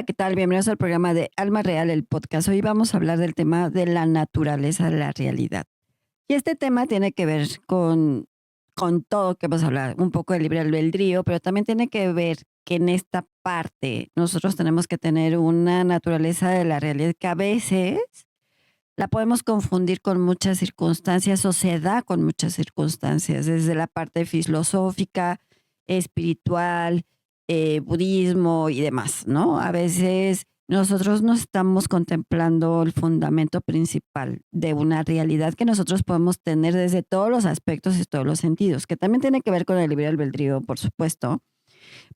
¿qué tal? Bienvenidos al programa de Alma Real, el podcast. Hoy vamos a hablar del tema de la naturaleza de la realidad. Y este tema tiene que ver con todo que vamos a hablar, un poco de libre albedrío, pero también tiene que ver que en esta parte nosotros tenemos que tener una naturaleza de la realidad que a veces la podemos confundir con muchas circunstancias o se da con muchas circunstancias, desde la parte filosófica, espiritual, budismo y demás, ¿no? A veces nosotros no estamos contemplando el fundamento principal de una realidad que nosotros podemos tener desde todos los aspectos y todos los sentidos, que también tiene que ver con el libre albedrío, por supuesto,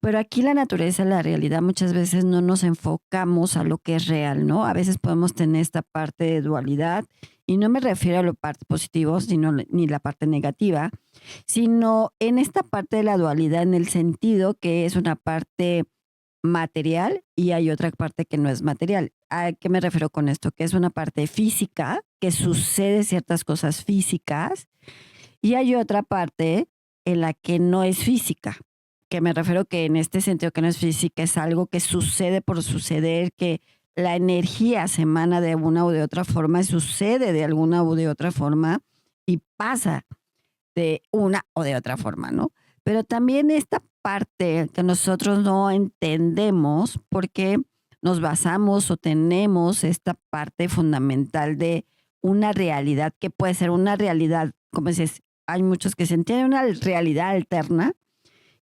pero aquí la naturaleza, la realidad, muchas veces no nos enfocamos a lo que es real, ¿no? A veces podemos tener esta parte de dualidad, y no me refiero a la parte positiva, sino ni la parte negativa, sino en esta parte de la dualidad en el sentido que es una parte material y hay otra parte que no es material. ¿A qué me refiero con esto? Que es una parte física, que sucede ciertas cosas físicas, y hay otra parte en la que no es física, que me refiero que en este sentido que no es física, es algo que sucede por suceder, que la energía se emana de una u de otra forma, y sucede de alguna u de otra forma y pasa de una o de otra forma, ¿no? Pero también esta parte que nosotros no entendemos porque nos basamos o tenemos esta parte fundamental de una realidad que puede ser una realidad, como dices, hay muchos que se entienden una realidad alterna,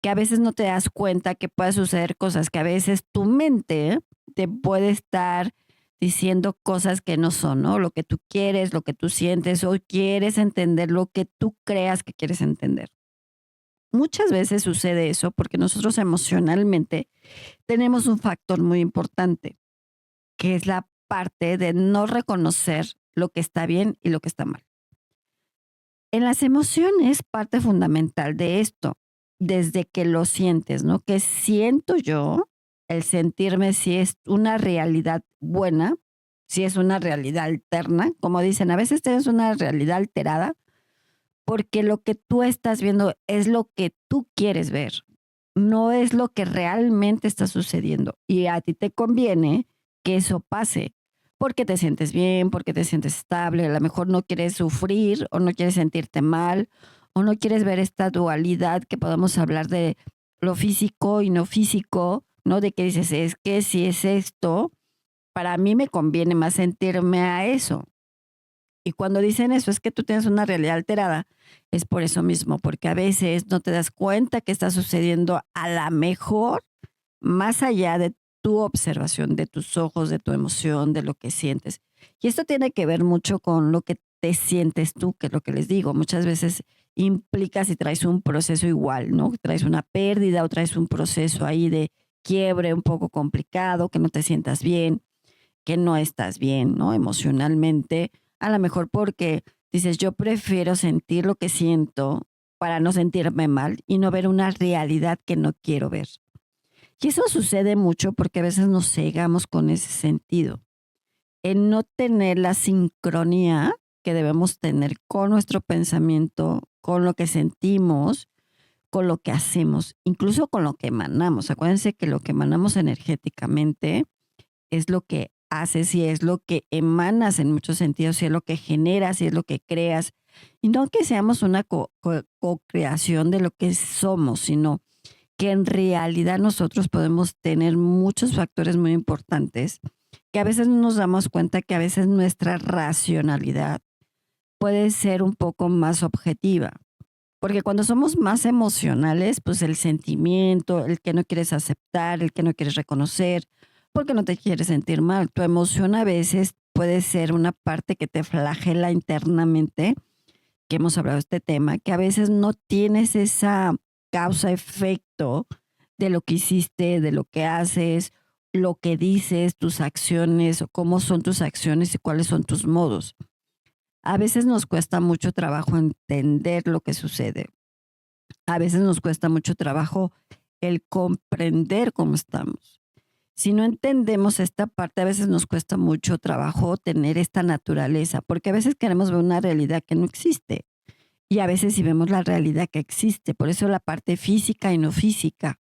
que a veces no te das cuenta que puede suceder cosas, que a veces tu mente te puede estar diciendo cosas que no son, ¿no? Lo que tú quieres, lo que tú sientes, o quieres entender lo que tú creas que quieres entender. Muchas veces sucede eso porque nosotros emocionalmente tenemos un factor muy importante, que es la parte de no reconocer lo que está bien y lo que está mal. En las emociones, parte fundamental de esto, desde que lo sientes, ¿no? ¿Qué siento yo? El sentirme si es una realidad buena, si es una realidad alterna, como dicen, a veces tienes una realidad alterada porque lo que tú estás viendo es lo que tú quieres ver, no es lo que realmente está sucediendo. Y a ti te conviene que eso pase, porque te sientes bien, porque te sientes estable, a lo mejor no quieres sufrir o no quieres sentirte mal o no quieres ver esta dualidad que podemos hablar de lo físico y no físico, ¿no? De que dices, es que si es esto, para mí me conviene más sentirme a eso. Y cuando dicen eso, es que tú tienes una realidad alterada, es por eso mismo, porque a veces no te das cuenta que está sucediendo a la mejor más allá de tu observación, de tus ojos, de tu emoción, de lo que sientes. Y esto tiene que ver mucho con lo que te sientes tú, que es lo que les digo. Muchas veces implica si traes un proceso igual, ¿no? Traes una pérdida o traes un proceso ahí de quiebre un poco complicado, que no te sientas bien, que no estás bien, ¿no? Emocionalmente, a lo mejor porque dices, yo prefiero sentir lo que siento para no sentirme mal y no ver una realidad que no quiero ver. Y eso sucede mucho porque a veces nos cegamos con ese sentido, en no tener la sincronía que debemos tener con nuestro pensamiento, con lo que sentimos, con lo que hacemos, incluso con lo que emanamos. Acuérdense que lo que emanamos energéticamente es lo que haces y es lo que emanas en muchos sentidos, y es lo que generas y es lo que creas. Y no que seamos una co-creación de lo que somos, sino que en realidad nosotros podemos tener muchos factores muy importantes que a veces no nos damos cuenta que a veces nuestra racionalidad puede ser un poco más objetiva. Porque cuando somos más emocionales, pues el sentimiento, el que no quieres aceptar, el que no quieres reconocer, porque no te quieres sentir mal. Tu emoción a veces puede ser una parte que te flagela internamente, que hemos hablado de este tema, que a veces no tienes esa causa-efecto de lo que hiciste, de lo que haces, lo que dices, tus acciones, o cómo son tus acciones y cuáles son tus modos. A veces nos cuesta mucho trabajo entender lo que sucede. A veces nos cuesta mucho trabajo el comprender cómo estamos. Si no entendemos esta parte, a veces nos cuesta mucho trabajo tener esta naturaleza, porque a veces queremos ver una realidad que no existe y a veces sí vemos la realidad que existe. Por eso la parte física y no física.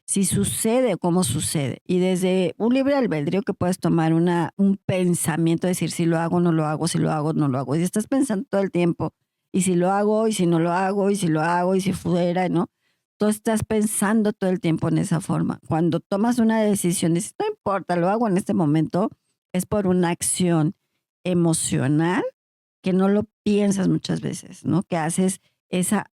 si sucede o cómo sucede. Y desde un libre albedrío que puedes tomar un pensamiento, decir si lo hago, no lo hago, si lo hago, no lo hago. Y estás pensando todo el tiempo, y si lo hago, y si no lo hago, y si lo hago, y si fuera, ¿no? Tú estás pensando todo el tiempo en esa forma. Cuando tomas una decisión, dices, no importa, lo hago en este momento, es por una acción emocional que no lo piensas muchas veces, ¿no? Que haces esa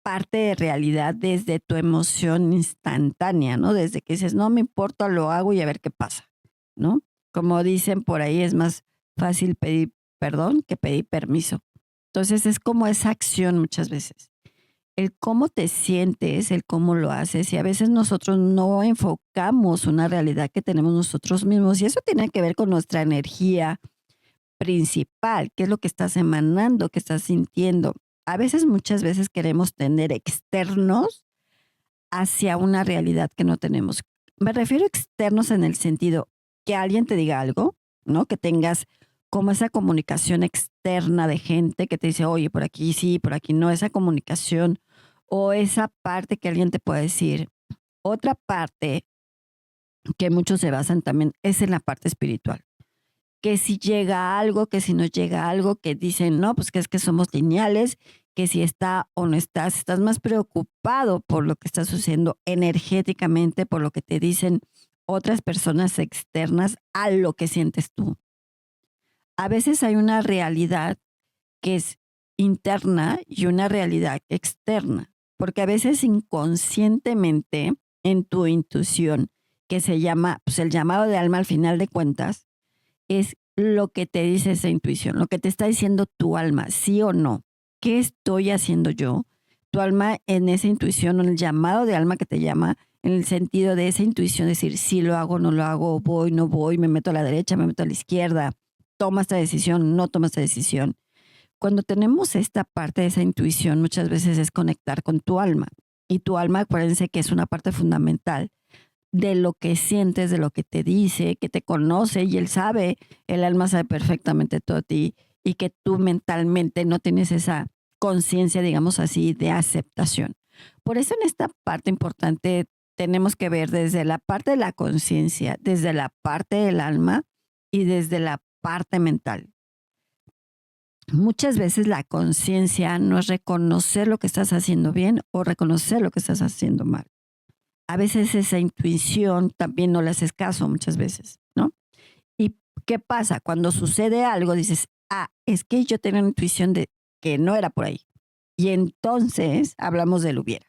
parte de realidad desde tu emoción instantánea, ¿no? Desde que dices, no me importa, lo hago y a ver qué pasa, ¿no? Como dicen por ahí, es más fácil pedir perdón que pedir permiso. Entonces es como esa acción muchas veces. El cómo te sientes, el cómo lo haces, y a veces nosotros no enfocamos una realidad que tenemos nosotros mismos, y eso tiene que ver con nuestra energía principal, qué es lo que estás emanando, qué estás sintiendo. A veces, muchas veces queremos tener externos hacia una realidad que no tenemos. Me refiero a externos en el sentido que alguien te diga algo, ¿no? Que tengas como esa comunicación externa de gente que te dice, oye, por aquí sí, por aquí no, esa comunicación o esa parte que alguien te puede decir. Otra parte que muchos se basan también es en la parte espiritual, que si llega algo, que si no llega algo, que dicen, no, pues que es que somos lineales, que si está o no estás, estás más preocupado por lo que está sucediendo energéticamente, por lo que te dicen otras personas externas a lo que sientes tú. A veces hay una realidad que es interna y una realidad externa, porque a veces inconscientemente en tu intuición, que se llama, pues el llamado de alma al final de cuentas, es lo que te dice esa intuición, lo que te está diciendo tu alma, sí o no. ¿Qué estoy haciendo yo? Tu alma en esa intuición, en el llamado de alma que te llama, en el sentido de esa intuición, decir, sí lo hago, no lo hago, voy, no voy, me meto a la derecha, me meto a la izquierda, toma esta decisión, no toma esta decisión. Cuando tenemos esta parte de esa intuición, muchas veces es conectar con tu alma. Y tu alma, acuérdense que es una parte fundamental de lo que sientes, de lo que te dice, que te conoce y él sabe, el alma sabe perfectamente todo de ti y que tú mentalmente no tienes esa conciencia, digamos así, de aceptación. Por eso en esta parte importante tenemos que ver desde la parte de la conciencia, desde la parte del alma y desde la parte mental. Muchas veces la conciencia no es reconocer lo que estás haciendo bien o reconocer lo que estás haciendo mal. A veces esa intuición también no le haces caso muchas veces, ¿no? ¿Y qué pasa? Cuando sucede algo dices, ah, es que yo tenía una intuición de que no era por ahí. Y entonces hablamos del hubiera.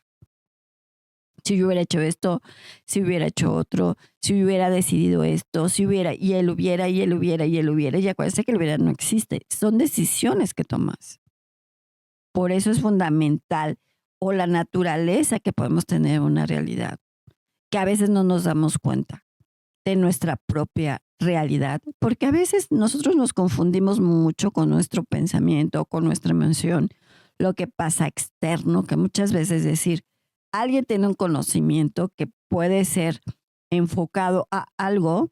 Si yo hubiera hecho esto, si hubiera hecho otro, si hubiera decidido esto, si hubiera, y él hubiera, y él hubiera, y él hubiera, y acuérdense que el hubiera no existe. Son decisiones que tomas. Por eso es fundamental o la naturaleza que podemos tener una realidad, que a veces no nos damos cuenta de nuestra propia realidad, porque a veces nosotros nos confundimos mucho con nuestro pensamiento, con nuestra emoción, lo que pasa externo, que muchas veces decir, alguien tiene un conocimiento que puede ser enfocado a algo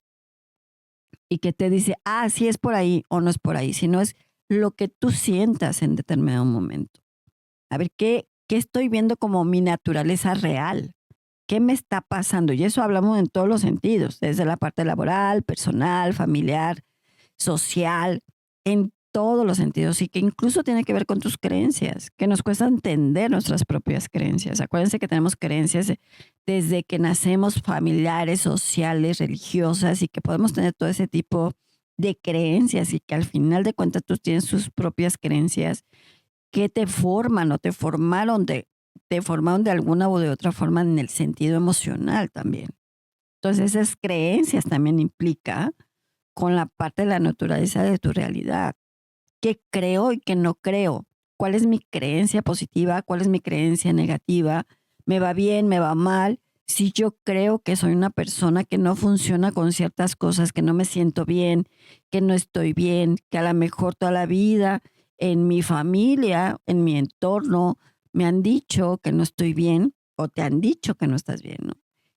y que te dice, ah, sí es por ahí o no es por ahí, sino es lo que tú sientas en determinado momento. A ver, ¿qué estoy viendo como mi naturaleza real? ¿Qué me está pasando? Y eso hablamos en todos los sentidos, desde la parte laboral, personal, familiar, social, en todos los sentidos y que incluso tiene que ver con tus creencias, que nos cuesta entender nuestras propias creencias. Acuérdense que tenemos creencias desde que nacemos, familiares, sociales, religiosas y que podemos tener todo ese tipo de creencias y que al final de cuentas tú tienes tus propias creencias que te forman o te formaron de alguna o de otra forma en el sentido emocional también. Entonces, esas creencias también implica con la parte de la naturaleza de tu realidad. ¿Qué creo y qué no creo? ¿Cuál es mi creencia positiva? ¿Cuál es mi creencia negativa? ¿Me va bien? ¿Me va mal? Si yo creo que soy una persona que no funciona con ciertas cosas, que no me siento bien, que no estoy bien, que a lo mejor toda la vida en mi familia, en mi entorno, me han dicho que no estoy bien o te han dicho que no estás bien, ¿no?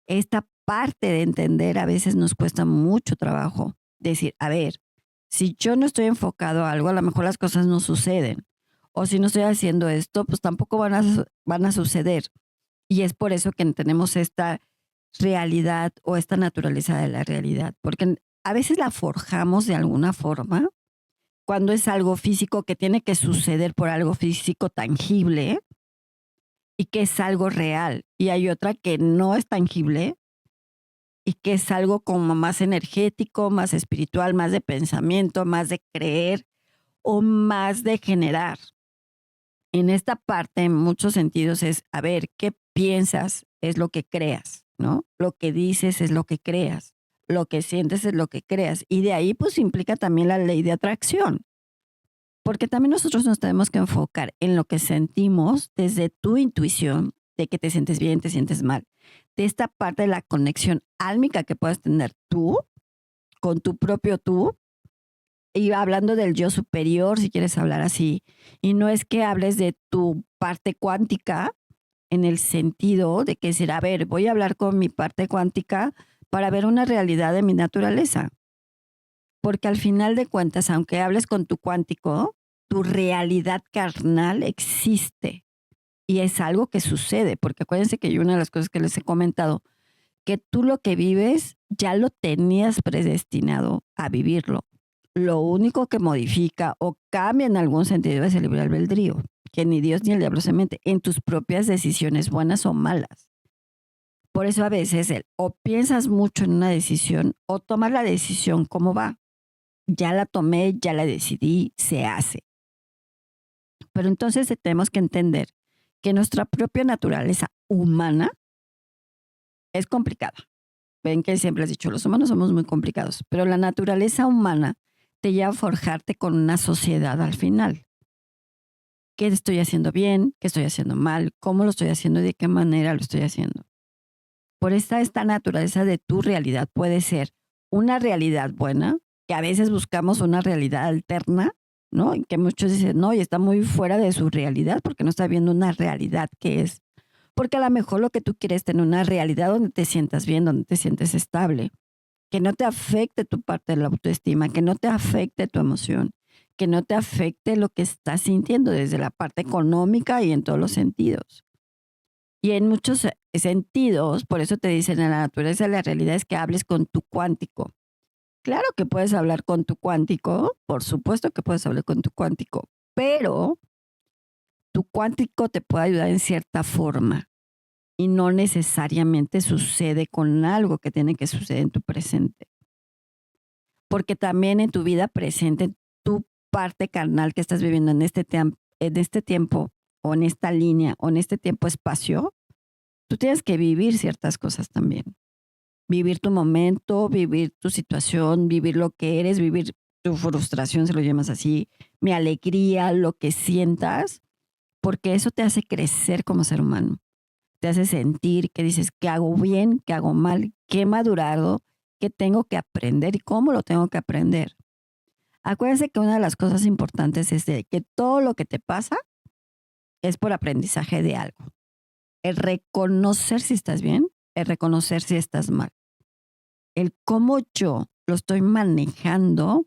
Esta parte de entender a veces nos cuesta mucho trabajo. Decir, a ver, si yo no estoy enfocado a algo, a lo mejor las cosas no suceden. O si no estoy haciendo esto, pues tampoco van a suceder. Y es por eso que tenemos esta realidad o esta naturaleza de la realidad, porque a veces la forjamos de alguna forma cuando es algo físico que tiene que suceder por algo físico tangible y que es algo real, y hay otra que no es tangible y que es algo como más energético, más espiritual, más de pensamiento, más de creer o más de generar. En esta parte, en muchos sentidos, es, a ver, ¿qué piensas? Es lo que creas, ¿no? Lo que dices es lo que creas. Lo que sientes es lo que creas. Y de ahí, pues, implica también la ley de atracción. Porque también nosotros nos tenemos que enfocar en lo que sentimos desde tu intuición, de que te sientes bien, te sientes mal. De esta parte de la conexión álmica que puedes tener tú con tu propio tú, y hablando del yo superior, si quieres hablar así, y no es que hables de tu parte cuántica en el sentido de que decir, a ver, voy a hablar con mi parte cuántica para ver una realidad de mi naturaleza. Porque al final de cuentas, aunque hables con tu cuántico, tu realidad carnal existe y es algo que sucede, porque acuérdense que yo una de las cosas que les he comentado, que tú lo que vives ya lo tenías predestinado a vivirlo. Lo único que modifica o cambia en algún sentido es el libre albedrío, que ni Dios ni el diablo se mete en tus propias decisiones, buenas o malas. Por eso a veces o piensas mucho en una decisión o tomas la decisión como va. Ya la tomé, ya la decidí, se hace. Pero entonces tenemos que entender que nuestra propia naturaleza humana es complicada. Ven que siempre has dicho, los humanos somos muy complicados, pero la naturaleza humana te lleva a forjarte con una sociedad al final. ¿Qué estoy haciendo bien? ¿Qué estoy haciendo mal? ¿Cómo lo estoy haciendo y de qué manera lo estoy haciendo? Por esta naturaleza de tu realidad puede ser una realidad buena, que a veces buscamos una realidad alterna, ¿no? Y que muchos dicen, no, y está muy fuera de su realidad porque no está viendo una realidad que es. Porque a lo mejor lo que tú quieres es tener una realidad donde te sientas bien, donde te sientes estable, que no te afecte tu parte de la autoestima, que no te afecte tu emoción, que no te afecte lo que estás sintiendo desde la parte económica y en todos los sentidos. Y en muchos sentidos, por eso te dicen en la naturaleza de la realidad es que hables con tu cuántico. Claro que puedes hablar con tu cuántico, por supuesto que puedes hablar con tu cuántico, pero tu cuántico te puede ayudar en cierta forma y no necesariamente sucede con algo que tiene que suceder en tu presente. Porque también en tu vida presente, tu parte carnal que estás viviendo en este tiempo o en esta línea o en este tiempo-espacio, tú tienes que vivir ciertas cosas también. Vivir tu momento, vivir tu situación, vivir lo que eres, vivir tu frustración, si lo llamas así, mi alegría, lo que sientas, porque eso te hace crecer como ser humano. Te hace sentir que dices, ¿qué hago bien? ¿Qué hago mal? ¿Qué he madurado? ¿Qué tengo que aprender y cómo lo tengo que aprender? Acuérdense que una de las cosas importantes es de que todo lo que te pasa es por aprendizaje de algo. El reconocer si estás bien, el reconocer si estás mal. El cómo yo lo estoy manejando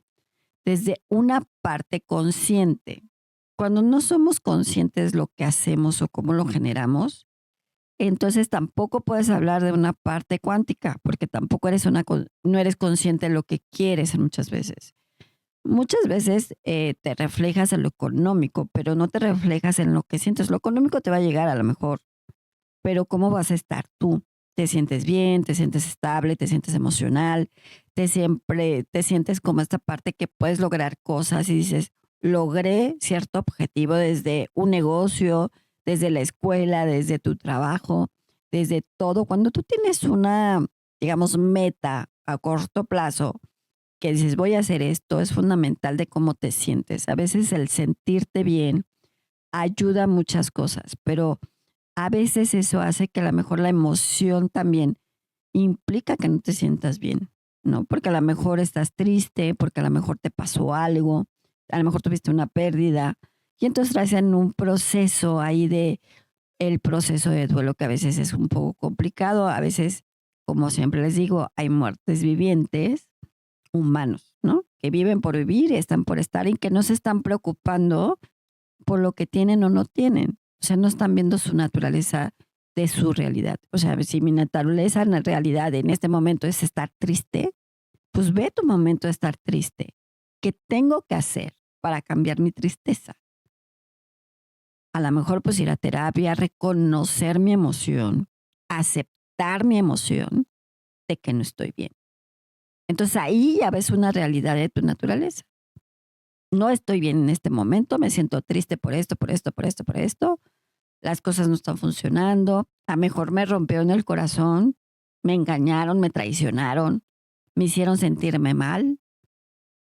desde una parte consciente. Cuando no somos conscientes de lo que hacemos o cómo lo generamos, entonces tampoco puedes hablar de una parte cuántica, porque tampoco no eres consciente de lo que quieres muchas veces. Muchas veces te reflejas en lo económico, pero no te reflejas en lo que sientes. Lo económico te va a llegar a lo mejor, pero ¿cómo vas a estar tú? ¿Te sientes bien? ¿Te sientes estable? ¿Te sientes emocional? ¿Te sientes como esta parte que puedes lograr cosas y dices, logré cierto objetivo desde un negocio, desde la escuela, desde tu trabajo, desde todo? Cuando tú tienes una, digamos, meta a corto plazo, que dices, voy a hacer esto, es fundamental de cómo te sientes. A veces el sentirte bien ayuda a muchas cosas, pero a veces eso hace que a lo mejor la emoción también implica que no te sientas bien, ¿no? Porque a lo mejor estás triste, porque a lo mejor te pasó algo, a lo mejor tuviste una pérdida, y entonces traes en un proceso ahí de el proceso de duelo que a veces es un poco complicado, a veces, como siempre les digo, hay muertes vivientes humanos, ¿no? Que viven por vivir, están por estar y que no se están preocupando por lo que tienen o no tienen. O sea, no están viendo su naturaleza de su realidad. O sea, si mi naturaleza en la realidad en este momento es estar triste, pues ve tu momento de estar triste. ¿Qué tengo que hacer para cambiar mi tristeza? A lo mejor pues ir a terapia, reconocer mi emoción, aceptar mi emoción de que no estoy bien. Entonces ahí ya ves una realidad de tu naturaleza. No estoy bien en este momento, me siento triste por esto, por esto, por esto, por esto. Las cosas no están funcionando. A lo mejor me rompió en el corazón, me engañaron, me traicionaron, me hicieron sentirme mal,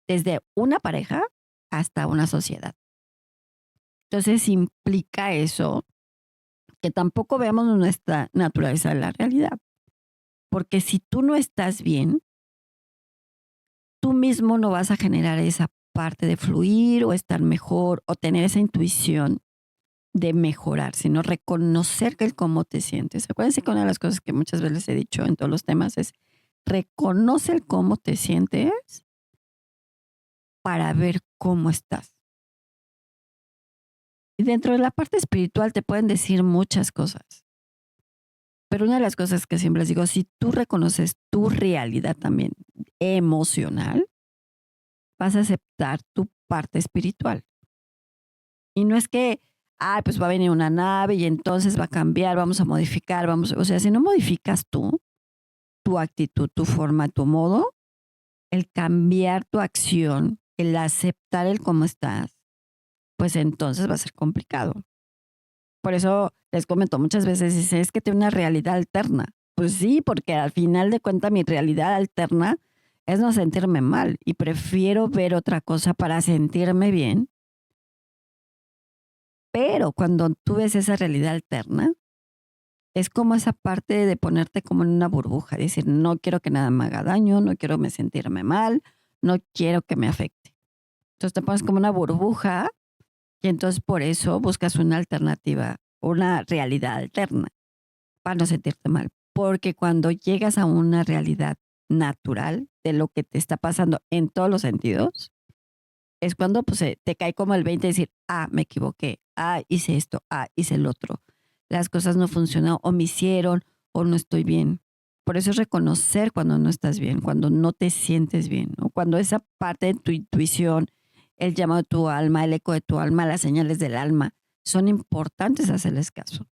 desde una pareja hasta una sociedad. Entonces implica eso que tampoco veamos nuestra naturaleza de la realidad. Porque si tú no estás bien, tú mismo no vas a generar esa parte de fluir o estar mejor o tener esa intuición de mejorar, sino reconocer que el cómo te sientes. Acuérdense que una de las cosas que muchas veces he dicho en todos los temas es reconoce el cómo te sientes para ver cómo estás. Y dentro de la parte espiritual te pueden decir muchas cosas. Pero una de las cosas que siempre les digo, si tú reconoces tu realidad también emocional, vas a aceptar tu parte espiritual. Y no es que, pues va a venir una nave y entonces va a cambiar, vamos a modificar, o sea, si no modificas tú, tu actitud, tu forma, tu modo, el cambiar tu acción, el aceptar el cómo estás, pues entonces va a ser complicado. Por eso les comento muchas veces, dice, es que tiene una realidad alterna. Pues sí, porque al final de cuentas mi realidad alterna es no sentirme mal y prefiero ver otra cosa para sentirme bien. Pero cuando tú ves esa realidad alterna, es como esa parte de ponerte como en una burbuja, decir, no quiero que nada me haga daño, no quiero me sentirme mal, no quiero que me afecte. Entonces te pones como una burbuja y entonces por eso buscas una alternativa, una realidad alterna para no sentirte mal. Porque cuando llegas a una realidad natural de lo que te está pasando en todos los sentidos, es cuando pues, te cae como el 20 de decir, me equivoqué, hice esto, hice el otro. Las cosas no funcionaron o me hicieron o no estoy bien. Por eso es reconocer cuando no estás bien, cuando no te sientes bien, o cuando esa parte de tu intuición, el llamado de tu alma, el eco de tu alma, las señales del alma, son importantes hacerles caso.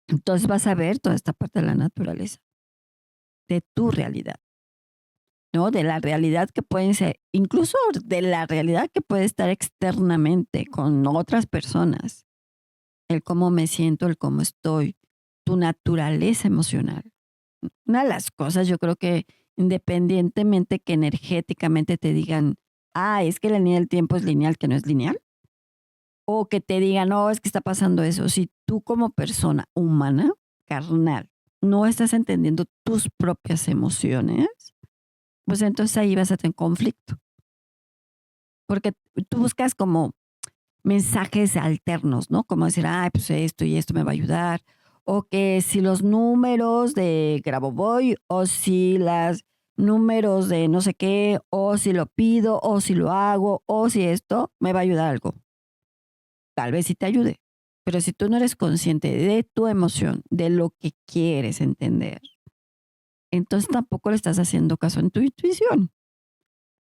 Entonces vas a ver toda esta parte de la naturaleza, de tu realidad, ¿no? De la realidad que pueden ser, incluso de la realidad que puede estar externamente con otras personas, el cómo me siento, el cómo estoy, tu naturaleza emocional. Una de las cosas yo creo que independientemente que energéticamente te digan, es que la línea del tiempo es lineal, que no es lineal, o que te digan, no, es que está pasando eso. Si tú como persona humana, carnal, no estás entendiendo tus propias emociones, pues entonces ahí vas a tener conflicto. Porque tú buscas como mensajes alternos, ¿no? Como decir, pues esto y esto me va a ayudar. O que si los números de Grabovoi, o si los números de no sé qué, o si lo pido, o si lo hago, o si esto me va a ayudar algo. Tal vez sí te ayude. Pero si tú no eres consciente de tu emoción, de lo que quieres entender, entonces tampoco le estás haciendo caso en tu intuición.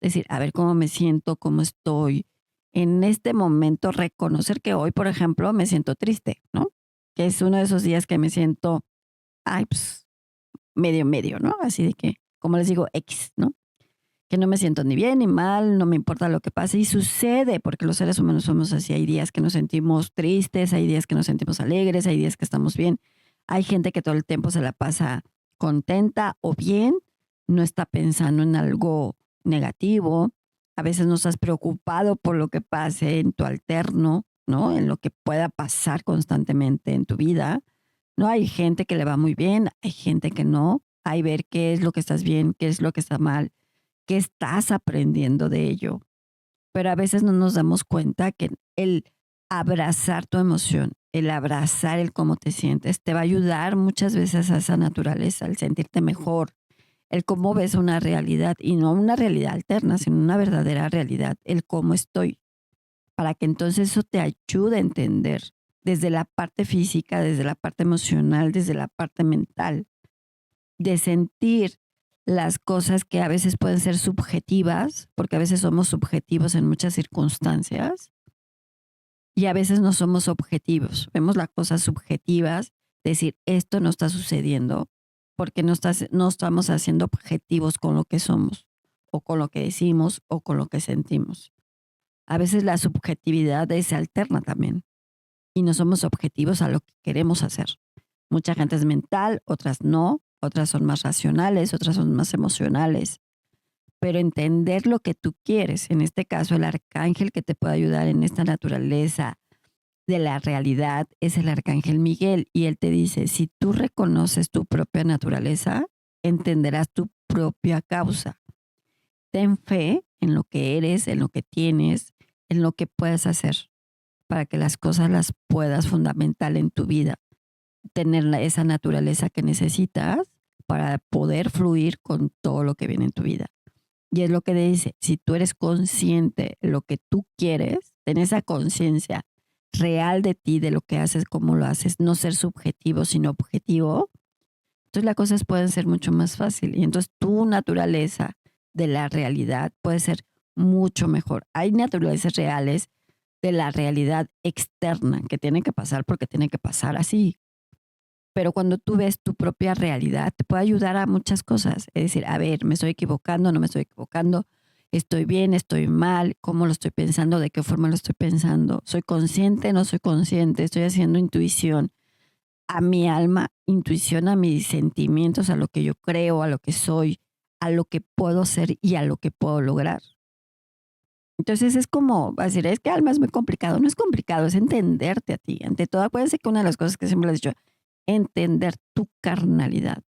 Es decir, a ver cómo me siento, cómo estoy. En este momento reconocer que hoy, por ejemplo, me siento triste, ¿no? Que es uno de esos días que me siento, pues medio, ¿no? Así de que, como les digo, X, ¿no? Que no me siento ni bien ni mal, no me importa lo que pase y sucede, porque los seres humanos somos así. Hay días que nos sentimos tristes, hay días que nos sentimos alegres, hay días que estamos bien. Hay gente que todo el tiempo se la pasa contenta o bien, no está pensando en algo negativo. A veces no estás preocupado por lo que pase en tu alterno, ¿no? En lo que pueda pasar constantemente en tu vida. No hay gente que le va muy bien, hay gente que no. Hay ver qué es lo que estás bien, qué es lo que está mal, qué estás aprendiendo de ello. Pero a veces no nos damos cuenta que el abrazar tu emoción, el abrazar el cómo te sientes, te va a ayudar muchas veces a esa naturaleza, el sentirte mejor, el cómo ves una realidad y no una realidad alterna, sino una verdadera realidad, el cómo estoy, para que entonces eso te ayude a entender desde la parte física, desde la parte emocional, desde la parte mental, de sentir las cosas que a veces pueden ser subjetivas, porque a veces somos subjetivos en muchas circunstancias y a veces no somos objetivos. Vemos las cosas subjetivas, decir, esto no está sucediendo porque no estamos haciendo objetivos con lo que somos o con lo que decimos o con lo que sentimos. A veces la subjetividad se alterna también y no somos objetivos a lo que queremos hacer. Mucha gente es mental, otras no, otras son más racionales, otras son más emocionales. Pero entender lo que tú quieres, en este caso el arcángel que te puede ayudar en esta naturaleza de la realidad es el arcángel Miguel y él te dice, si tú reconoces tu propia naturaleza, entenderás tu propia causa. Ten fe en lo que eres, en lo que tienes, en lo que puedes hacer para que las cosas las puedas fundamental en tu vida. Tener esa naturaleza que necesitas para poder fluir con todo lo que viene en tu vida. Y es lo que dice, si tú eres consciente de lo que tú quieres, ten esa conciencia real de ti, de lo que haces, cómo lo haces, no ser subjetivo, sino objetivo, entonces las cosas pueden ser mucho más fácil. Y entonces tu naturaleza de la realidad puede ser mucho mejor. Hay naturalezas reales de la realidad externa que tienen que pasar porque tienen que pasar así. Pero cuando tú ves tu propia realidad, te puede ayudar a muchas cosas. Es decir, a ver, me estoy equivocando, no me estoy equivocando, estoy bien, estoy mal, cómo lo estoy pensando, de qué forma lo estoy pensando, soy consciente, no soy consciente, estoy haciendo intuición a mi alma, intuición a mis sentimientos, a lo que yo creo, a lo que soy, a lo que puedo ser y a lo que puedo lograr. Entonces es como, va a decir, es que alma es muy complicado. No es complicado, es entenderte a ti. Ante todo, acuérdense que una de las cosas que siempre les he dicho, entender tu carnalidad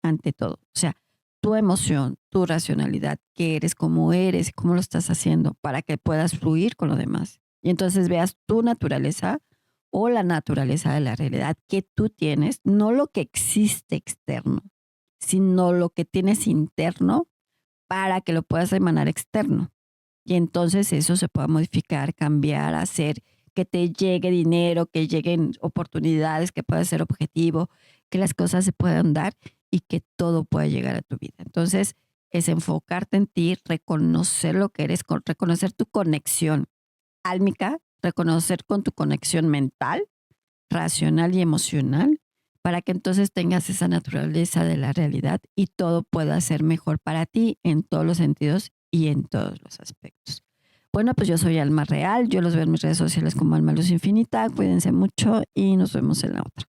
ante todo. O sea, tu emoción, tu racionalidad, qué eres, cómo lo estás haciendo para que puedas fluir con lo demás. Y entonces veas tu naturaleza o la naturaleza de la realidad que tú tienes, no lo que existe externo, sino lo que tienes interno para que lo puedas emanar externo. Y entonces eso se pueda modificar, cambiar, hacer que te llegue dinero, que lleguen oportunidades, que pueda ser objetivo, que las cosas se puedan dar y que todo pueda llegar a tu vida. Entonces es enfocarte en ti, reconocer lo que eres, reconocer tu conexión álmica, reconocer con tu conexión mental, racional y emocional, para que entonces tengas esa naturaleza de la realidad y todo pueda ser mejor para ti en todos los sentidos y en todos los aspectos. Bueno, pues yo soy Alma Real, yo los veo en mis redes sociales como Alma Luz Infinita, cuídense mucho y nos vemos en la otra.